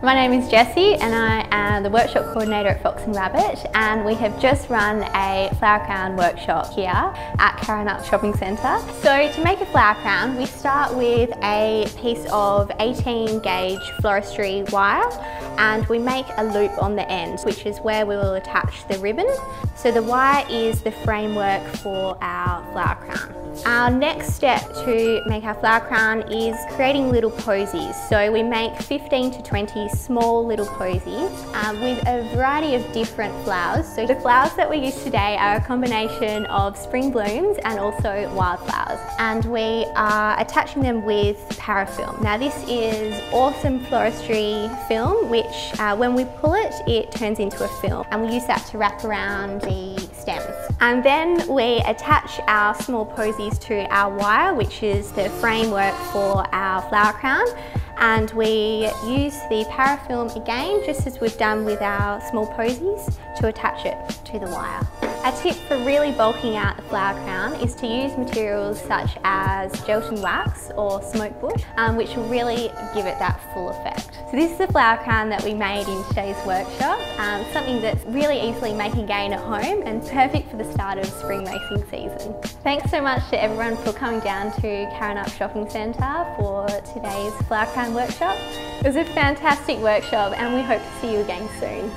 My name is Jessie and I am the workshop coordinator at Fox and Rabbit, and we have just run a flower crown workshop here at Karrinyup shopping centre. So to make a flower crown, we start with a piece of 18 gauge floristry wire and we make a loop on the end, which is where we will attach the ribbon. So the wire is the framework for our flower crown. Our next step to make our flower crown is creating little posies. So we make 15 to 20 small little posies with a variety of different flowers. So the flowers that we use today are a combination of spring blooms and also wildflowers. And we are attaching them with parafilm. Now this is awesome floristry film, which when we pull it, it turns into a film. And we use that to wrap around the stems. And then we attach our small posies to our wire, which is the framework for our flower crown. And we use the parafilm again, just as we've done with our small posies, to attach it to the wire. A tip for really bulking out the flower crown is to use materials such as gelatin wax or smoke bush, which will really give it that full effect. So this is the flower crown that we made in today's workshop, something that's really easily make again at home and perfect for the start of spring racing season. Thanks so much to everyone for coming down to Karrinyup Shopping Centre for today's flower crown workshop. It was a fantastic workshop and we hope to see you again soon.